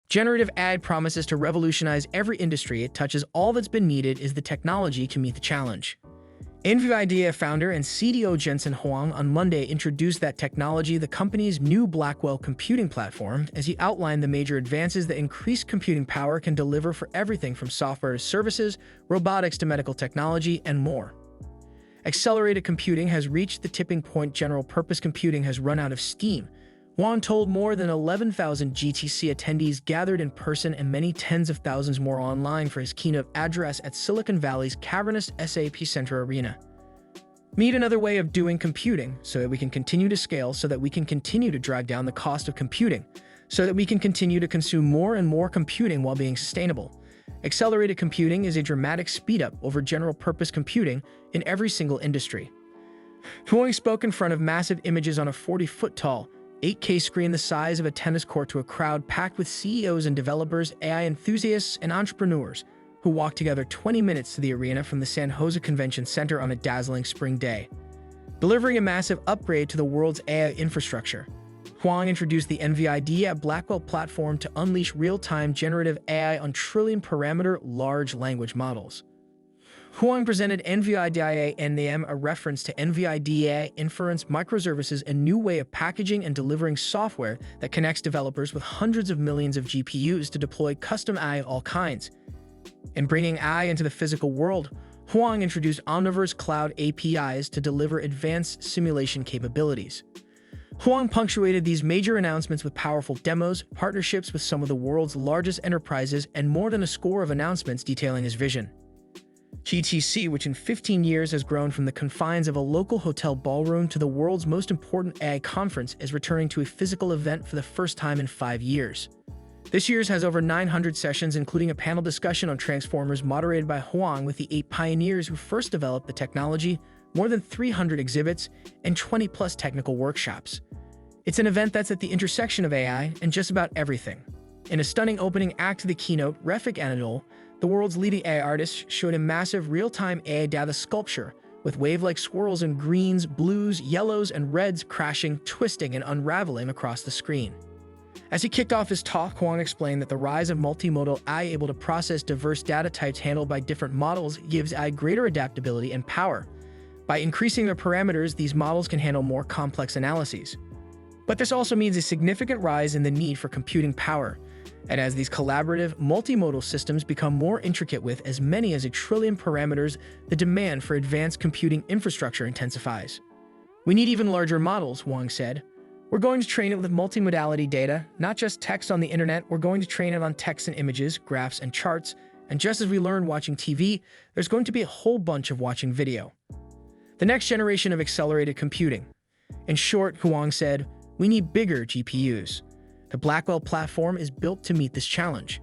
Generative AI promises to revolutionize every industry it touches. All that's been needed is the technology to meet the challenge. Nvidia founder and CTO Jensen Huang on Monday introduced that technology, the company's new Blackwell computing platform, as he outlined the major advances that increased computing power can deliver for everything from software to services, robotics to medical technology, and more. Accelerated computing has reached the tipping point. General-purpose computing has run out of steam. Huang told more than 11,000 GTC attendees gathered in person and many tens of thousands more online for his keynote address at Silicon Valley's cavernous SAP Center Arena. We need another way of doing computing so that we can continue to scale, so that we can continue to drive down the cost of computing, so that we can continue to consume more and more computing while being sustainable. Accelerated computing is a dramatic speed-up over general-purpose computing in every single industry. Huang spoke in front of massive images on a 40-foot-tall, 8K screen the size of a tennis court to a crowd packed with CEOs and developers, AI enthusiasts, and entrepreneurs who walked together 20 minutes to the arena from the San Jose Convention Center on a dazzling spring day. Delivering a massive upgrade to the world's AI infrastructure, Huang introduced the Nvidia Blackwell platform to unleash real-time generative AI on trillion-parameter large language models. Huang presented Nvidia NM, a reference to Nvidia inference microservices, a new way of packaging and delivering software that connects developers with hundreds of millions of GPUs to deploy custom AI of all kinds. In bringing AI into the physical world, Huang introduced Omniverse Cloud APIs to deliver advanced simulation capabilities. Huang punctuated these major announcements with powerful demos, partnerships with some of the world's largest enterprises, and more than a score of announcements detailing his vision. GTC, which in 15 years has grown from the confines of a local hotel ballroom to the world's most important AI conference, is returning to a physical event for the first time in 5 years. This year's has over 900 sessions, including a panel discussion on transformers moderated by Huang with the 8 pioneers who first developed the technology, more than 300 exhibits, and 20-plus technical workshops. It's an event that's at the intersection of AI and just about everything. In a stunning opening act to the keynote, Refik Anadol, the world's leading AI artist, showed a massive real-time AI data sculpture with wave-like swirls in greens, blues, yellows, and reds crashing, twisting, and unraveling across the screen. As he kicked off his talk, Huang explained that the rise of multimodal AI able to process diverse data types handled by different models gives AI greater adaptability and power. By increasing their parameters, these models can handle more complex analyses. But this also means a significant rise in the need for computing power. And as these collaborative, multimodal systems become more intricate with as many as 1 trillion parameters, the demand for advanced computing infrastructure intensifies. We need even larger models, Huang said. We're going to train it with multimodality data, not just text on the internet. We're going to train it on text and images, graphs and charts. And just as we learned watching TV, there's going to be a whole bunch of watching video. The next generation of accelerated computing. In short, Huang said, we need bigger GPUs. The Blackwell platform is built to meet this challenge.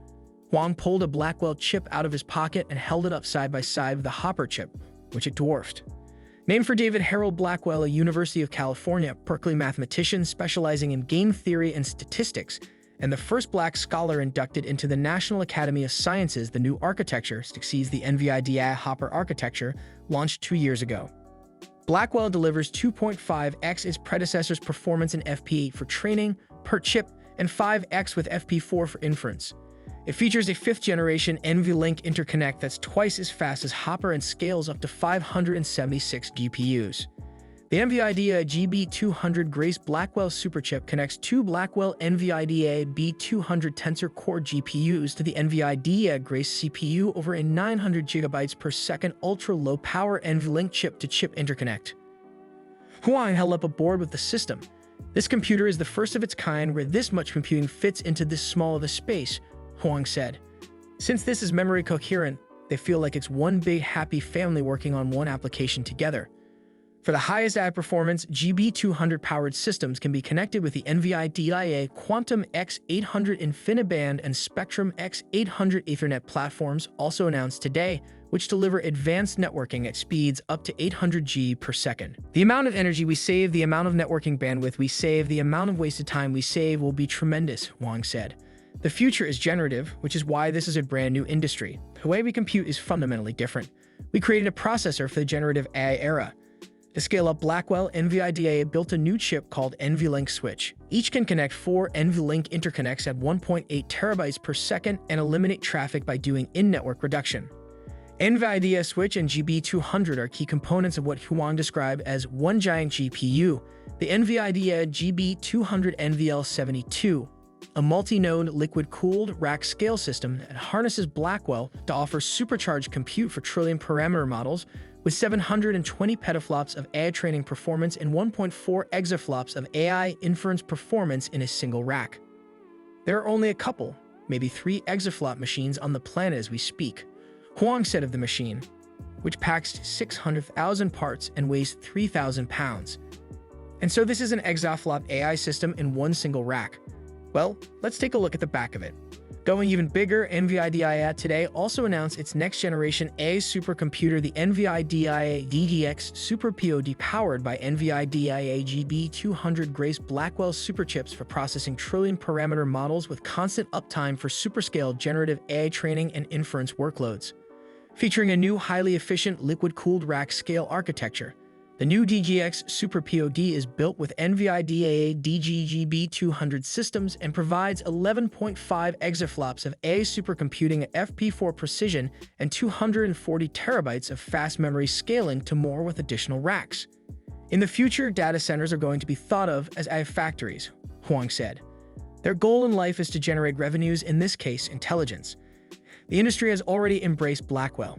Huang pulled a Blackwell chip out of his pocket and held it up side by side with the Hopper chip, which it dwarfed. Named for David Harold Blackwell, a University of California Berkeley mathematician specializing in game theory and statistics, and the first Black scholar inducted into the National Academy of Sciences, the new architecture succeeds the Nvidia Hopper architecture, launched 2 years ago. Blackwell delivers 2.5x its predecessor's performance in FP8 for training per chip and 5x with FP4 for inference. It features a 5th-generation NVLink interconnect that's twice as fast as Hopper and scales up to 576 GPUs. The Nvidia GB200 Grace Blackwell Superchip connects 2 Blackwell Nvidia B200 Tensor Core GPUs to the Nvidia Grace CPU over a 900 GB per second ultra-low-power NVLink chip-to-chip interconnect. Huang held up a board with the system. This computer is the first of its kind where this much computing fits into this small of a space, Huang said. Since this is memory coherent, they feel like it's one big happy family working on one application together. For the highest AI performance, GB200-powered systems can be connected with the Nvidia Quantum X800 InfiniBand and Spectrum X800 Ethernet platforms, also announced today, which deliver advanced networking at speeds up to 800 G per second. The amount of energy we save, the amount of networking bandwidth we save, the amount of wasted time we save will be tremendous, Huang said. The future is generative, which is why this is a brand new industry. The way we compute is fundamentally different. We created a processor for the generative AI era. To scale up Blackwell, Nvidia built a new chip called NVLink switch. Each can connect 4 NVLink interconnects at 1.8 terabytes per second and eliminate traffic by doing in-network reduction. Nvidia switch and GB200 are key components of what Huang described as one giant GPU, the Nvidia GB200 NVL72, a multi-node liquid-cooled rack scale system that harnesses Blackwell to offer supercharged compute for trillion parameter models with 720 petaflops of AI training performance and 1.4 exaflops of AI inference performance in a single rack. There are only a couple, maybe 3 exaflop machines on the planet as we speak, Huang said of the machine, which packs 600,000 parts and weighs 3,000 pounds. And so this is an exaflop AI system in one single rack. Well, let's take a look at the back of it. Going even bigger, Nvidia today also announced its next-generation AI supercomputer, the Nvidia DGX Super POD, powered by Nvidia GB200 Grace Blackwell superchips for processing trillion-parameter models with constant uptime for superscale generative AI training and inference workloads. Featuring a new highly efficient liquid-cooled rack scale architecture, the new DGX Super POD is built with Nvidia DGGB200 systems and provides 11.5 exaflops of AI supercomputing at FP4 precision and 240 terabytes of fast memory scaling to more with additional racks. In the future, data centers are going to be thought of as AI factories, Huang said. Their goal in life is to generate revenues, in this case, intelligence. The industry has already embraced Blackwell.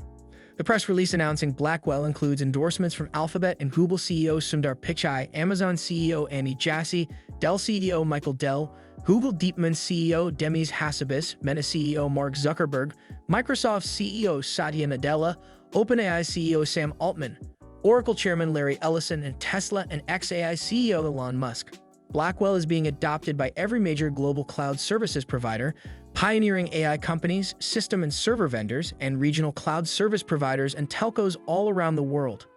The press release announcing Blackwell includes endorsements from Alphabet and Google CEO Sundar Pichai, Amazon CEO Andy Jassy, Dell CEO Michael Dell, Google DeepMind CEO Demis Hassabis, Meta CEO Mark Zuckerberg, Microsoft CEO Satya Nadella, OpenAI CEO Sam Altman, Oracle Chairman Larry Ellison, and Tesla and xAI CEO Elon Musk. Blackwell is being adopted by every major global cloud services provider, pioneering AI companies, system and server vendors, and regional cloud service providers and telcos all around the world.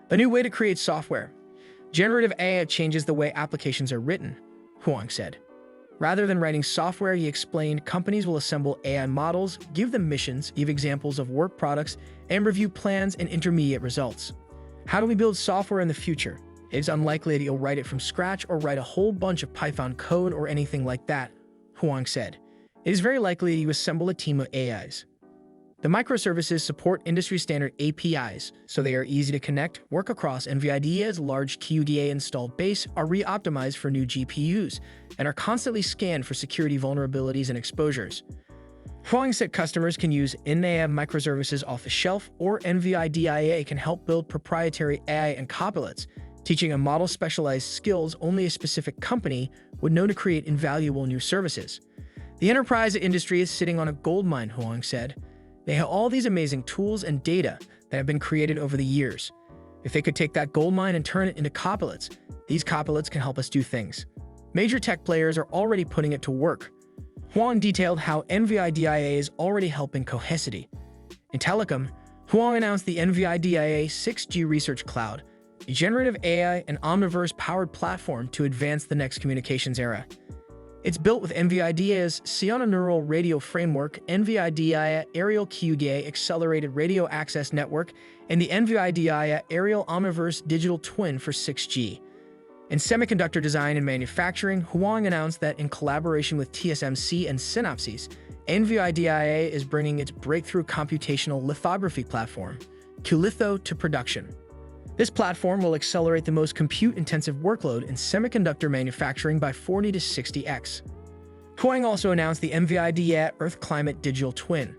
A new way to create software. Generative AI changes the way applications are written, Huang said. Rather than writing software, he explained, companies will assemble AI models, give them missions, give examples of work products, and review plans and intermediate results. How do we build software in the future? It is unlikely that you'll write it from scratch or write a whole bunch of Python code or anything like that, Huang said. It is very likely that you assemble a team of AIs. The microservices support industry-standard APIs, so they are easy to connect, work across Nvidia's large QDA installed base, are re-optimized for new GPUs, and are constantly scanned for security vulnerabilities and exposures. Huang said customers can use in-AI microservices off the shelf, or Nvidia can help build proprietary AI and copilots, teaching a model specialized skills only a specific company would know to create invaluable new services. The enterprise industry is sitting on a goldmine, Huang said. They have all these amazing tools and data that have been created over the years. If they could take that goldmine and turn it into copilots, these copilots can help us do things. Major tech players are already putting it to work. Huang detailed how Nvidia is already helping Cohesity. In telecom, Huang announced the Nvidia 6G Research Cloud, a generative AI and Omniverse-powered platform to advance the next communications era. It's built with Nvidia's Sionna Neural Radio Framework, Nvidia Aerial QDA Accelerated Radio Access Network, and the Nvidia Aerial Omniverse Digital Twin for 6G. In semiconductor design and manufacturing, Huang announced that in collaboration with TSMC and Synopsys, Nvidia is bringing its breakthrough computational lithography platform, QLitho, to production. This platform will accelerate the most compute-intensive workload in semiconductor manufacturing by 40 to 60x. Huang also announced the Nvidia Earth Climate Digital Twin.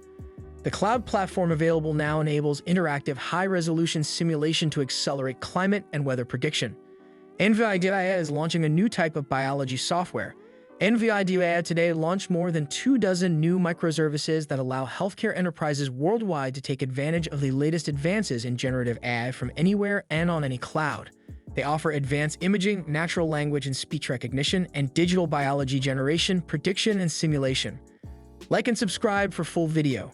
The cloud platform available now enables interactive high-resolution simulation to accelerate climate and weather prediction. Nvidia is launching a new type of biology software. Nvidia today launched more than 24 new microservices that allow healthcare enterprises worldwide to take advantage of the latest advances in generative AI from anywhere and on any cloud. They offer advanced imaging, natural language and speech recognition, and digital biology generation, prediction, and simulation. Like and subscribe for full video.